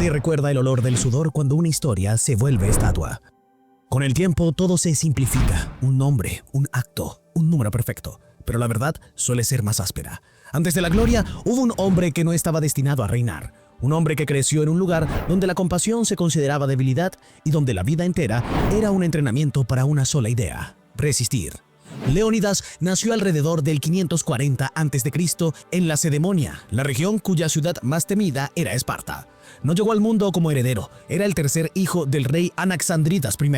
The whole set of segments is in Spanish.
Nadie recuerda el olor del sudor cuando una historia se vuelve estatua. Con el tiempo todo se simplifica, un nombre, un acto, un número perfecto, pero la verdad suele ser más áspera. Antes de la gloria hubo un hombre que no estaba destinado a reinar, un hombre que creció en un lugar donde la compasión se consideraba debilidad y donde la vida entera era un entrenamiento para una sola idea: resistir. Leónidas nació alrededor del 540 a.C. en Lacedemonia, la región cuya ciudad más temida era Esparta. No llegó al mundo como heredero, era el tercer hijo del rey Anaxandridas I.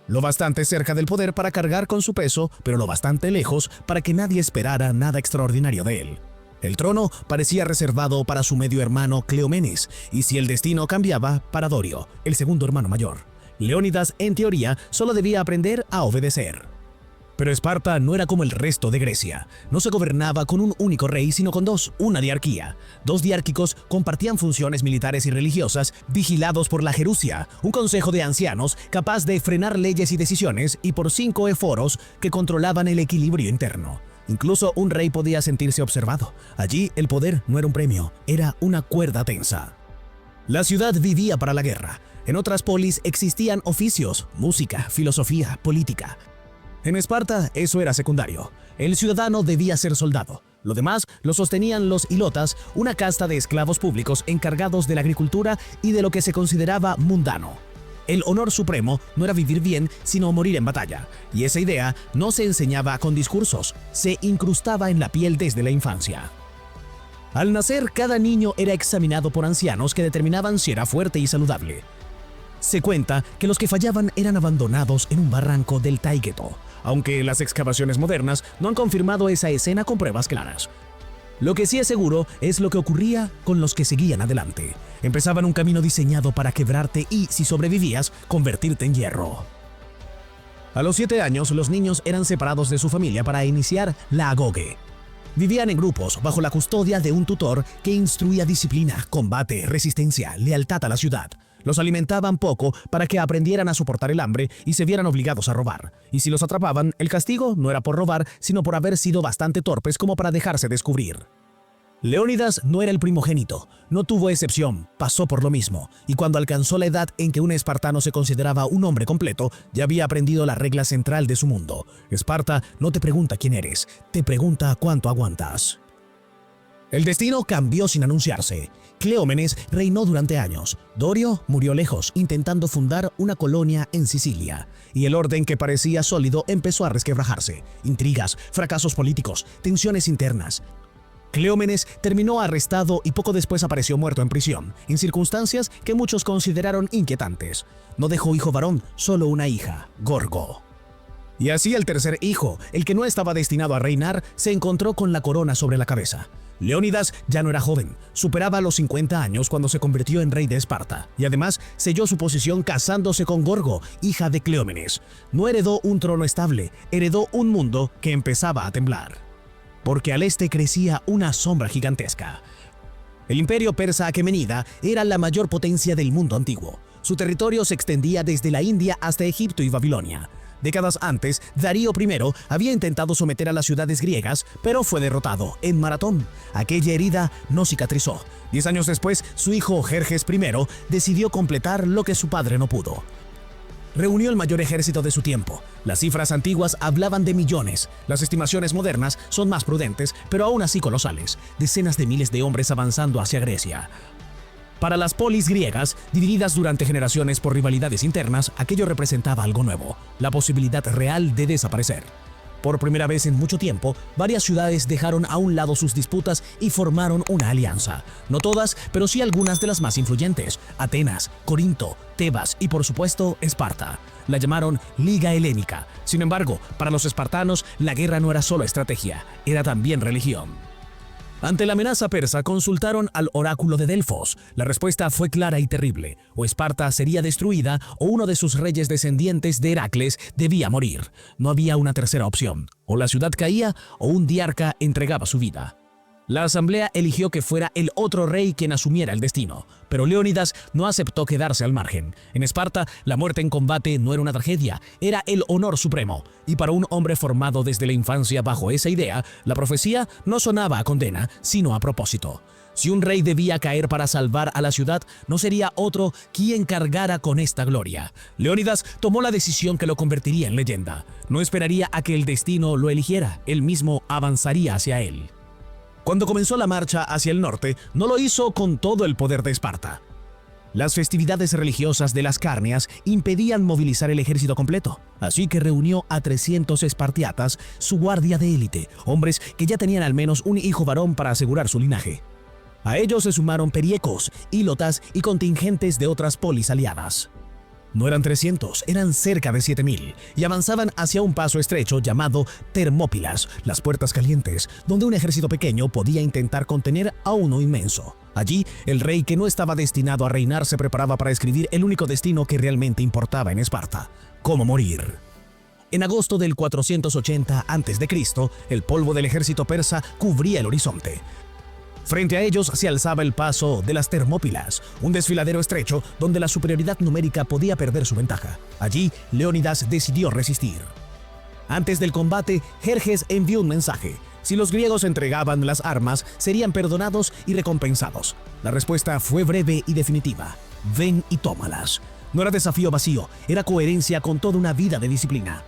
Lo bastante cerca del poder para cargar con su peso, pero lo bastante lejos para que nadie esperara nada extraordinario de él. El trono parecía reservado para su medio hermano Cleómenes, y si el destino cambiaba, para Dorio, el segundo hermano mayor. Leónidas, en teoría, solo debía aprender a obedecer. Pero Esparta no era como el resto de Grecia. No se gobernaba con un único rey, sino con dos, una diarquía. Dos diárquicos compartían funciones militares y religiosas, vigilados por la Gerusia, un consejo de ancianos capaz de frenar leyes y decisiones, y por 5 eforos que controlaban el equilibrio interno. Incluso un rey podía sentirse observado. Allí el poder no era un premio, era una cuerda tensa. La ciudad vivía para la guerra. En otras polis existían oficios, música, filosofía, política. En Esparta eso era secundario. El ciudadano debía ser soldado. Lo demás lo sostenían los ilotas, una casta de esclavos públicos encargados de la agricultura y de lo que se consideraba mundano. El honor supremo no era vivir bien, sino morir en batalla. Y esa idea no se enseñaba con discursos, se incrustaba en la piel desde la infancia. Al nacer, cada niño era examinado por ancianos que determinaban si era fuerte y saludable. Se cuenta que los que fallaban eran abandonados en un barranco del Taygeto, aunque las excavaciones modernas no han confirmado esa escena con pruebas claras. Lo que sí es seguro es lo que ocurría con los que seguían adelante. Empezaban un camino diseñado para quebrarte y, si sobrevivías, convertirte en hierro. A los 7 años, los niños eran separados de su familia para iniciar la agoge. Vivían en grupos, bajo la custodia de un tutor que instruía disciplina, combate, resistencia, lealtad a la ciudad. Los alimentaban poco para que aprendieran a soportar el hambre y se vieran obligados a robar. Y si los atrapaban, el castigo no era por robar, sino por haber sido bastante torpes como para dejarse descubrir. Leónidas no era el primogénito, no tuvo excepción, pasó por lo mismo, y cuando alcanzó la edad en que un espartano se consideraba un hombre completo, ya había aprendido la regla central de su mundo. Esparta no te pregunta quién eres, te pregunta cuánto aguantas. El destino cambió sin anunciarse. Cleómenes reinó durante años. Dorio murió lejos, intentando fundar una colonia en Sicilia. Y el orden que parecía sólido empezó a resquebrajarse. Intrigas, fracasos políticos, tensiones internas. Cleómenes terminó arrestado y poco después apareció muerto en prisión, en circunstancias que muchos consideraron inquietantes. No dejó hijo varón, solo una hija, Gorgo. Y así el tercer hijo, el que no estaba destinado a reinar, se encontró con la corona sobre la cabeza. Leónidas ya no era joven, superaba los 50 años cuando se convirtió en rey de Esparta, y además selló su posición casándose con Gorgo, hija de Cleómenes. No heredó un trono estable, heredó un mundo que empezaba a temblar. Porque al este crecía una sombra gigantesca. El imperio persa aquemenida era la mayor potencia del mundo antiguo. Su territorio se extendía desde la India hasta Egipto y Babilonia. Décadas antes, Darío I había intentado someter a las ciudades griegas, pero fue derrotado en Maratón. Aquella herida no cicatrizó. 10 años después, su hijo Jerjes I decidió completar lo que su padre no pudo. Reunió el mayor ejército de su tiempo. Las cifras antiguas hablaban de millones. Las estimaciones modernas son más prudentes, pero aún así colosales. Decenas de miles de hombres avanzando hacia Grecia. Para las polis griegas, divididas durante generaciones por rivalidades internas, aquello representaba algo nuevo, la posibilidad real de desaparecer. Por primera vez en mucho tiempo, varias ciudades dejaron a un lado sus disputas y formaron una alianza. No todas, pero sí algunas de las más influyentes: Atenas, Corinto, Tebas y por supuesto Esparta. La llamaron Liga Helénica. Sin embargo, para los espartanos, la guerra no era solo estrategia, era también religión. Ante la amenaza persa, consultaron al oráculo de Delfos. La respuesta fue clara y terrible: o Esparta sería destruida o uno de sus reyes descendientes de Heracles debía morir. No había una tercera opción. O la ciudad caía o un diarca entregaba su vida. La asamblea eligió que fuera el otro rey quien asumiera el destino, pero Leónidas no aceptó quedarse al margen. En Esparta, la muerte en combate no era una tragedia, era el honor supremo. Y para un hombre formado desde la infancia bajo esa idea, la profecía no sonaba a condena, sino a propósito. Si un rey debía caer para salvar a la ciudad, no sería otro quien cargara con esta gloria. Leónidas tomó la decisión que lo convertiría en leyenda. No esperaría a que el destino lo eligiera, él mismo avanzaría hacia él. Cuando comenzó la marcha hacia el norte, no lo hizo con todo el poder de Esparta. Las festividades religiosas de las Cárneas impedían movilizar el ejército completo, así que reunió a 300 espartiatas, su guardia de élite, hombres que ya tenían al menos un hijo varón para asegurar su linaje. A ellos se sumaron periecos, ílotas y contingentes de otras polis aliadas. No eran 300, eran cerca de 7.000, y avanzaban hacia un paso estrecho llamado Termópilas, las puertas calientes, donde un ejército pequeño podía intentar contener a uno inmenso. Allí, el rey que no estaba destinado a reinar se preparaba para escribir el único destino que realmente importaba en Esparta: cómo morir. En agosto del 480 a.C., el polvo del ejército persa cubría el horizonte. Frente a ellos se alzaba el paso de las Termópilas, un desfiladero estrecho donde la superioridad numérica podía perder su ventaja. Allí, Leónidas decidió resistir. Antes del combate, Jerjes envió un mensaje. Si los griegos entregaban las armas, serían perdonados y recompensados. La respuesta fue breve y definitiva: ven y tómalas. No era desafío vacío, era coherencia con toda una vida de disciplina.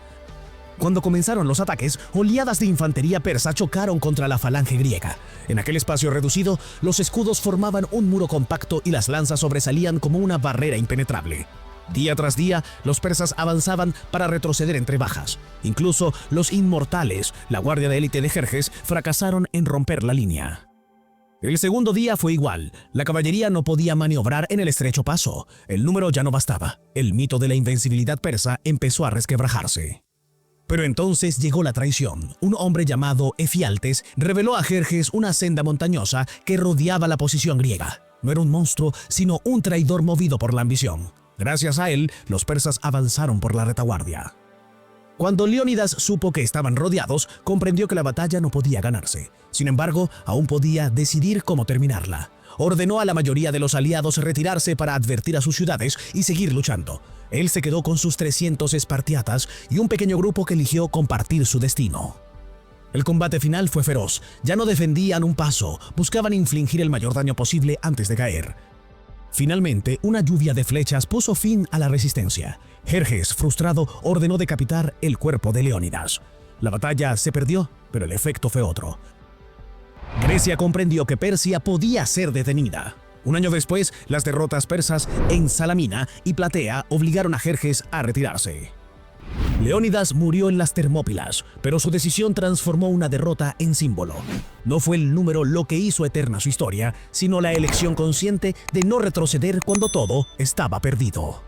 Cuando comenzaron los ataques, oleadas de infantería persa chocaron contra la falange griega. En aquel espacio reducido, los escudos formaban un muro compacto y las lanzas sobresalían como una barrera impenetrable. Día tras día, los persas avanzaban para retroceder entre bajas. Incluso los inmortales, la guardia de élite de Jerjes, fracasaron en romper la línea. El segundo día fue igual. La caballería no podía maniobrar en el estrecho paso. El número ya no bastaba. El mito de la invencibilidad persa empezó a resquebrajarse. Pero entonces llegó la traición. Un hombre llamado Efialtes reveló a Jerjes una senda montañosa que rodeaba la posición griega. No era un monstruo, sino un traidor movido por la ambición. Gracias a él, los persas avanzaron por la retaguardia. Cuando Leónidas supo que estaban rodeados, comprendió que la batalla no podía ganarse. Sin embargo, aún podía decidir cómo terminarla. Ordenó a la mayoría de los aliados retirarse para advertir a sus ciudades y seguir luchando. Él se quedó con sus 300 espartiatas y un pequeño grupo que eligió compartir su destino. El combate final fue feroz. Ya no defendían un paso, buscaban infligir el mayor daño posible antes de caer. Finalmente, una lluvia de flechas puso fin a la resistencia. Jerjes, frustrado, ordenó decapitar el cuerpo de Leónidas. La batalla se perdió, pero el efecto fue otro. Grecia comprendió que Persia podía ser detenida. Un año después, las derrotas persas en Salamina y Platea obligaron a Jerjes a retirarse. Leónidas murió en las Termópilas, pero su decisión transformó una derrota en símbolo. No fue el número lo que hizo eterna su historia, sino la elección consciente de no retroceder cuando todo estaba perdido.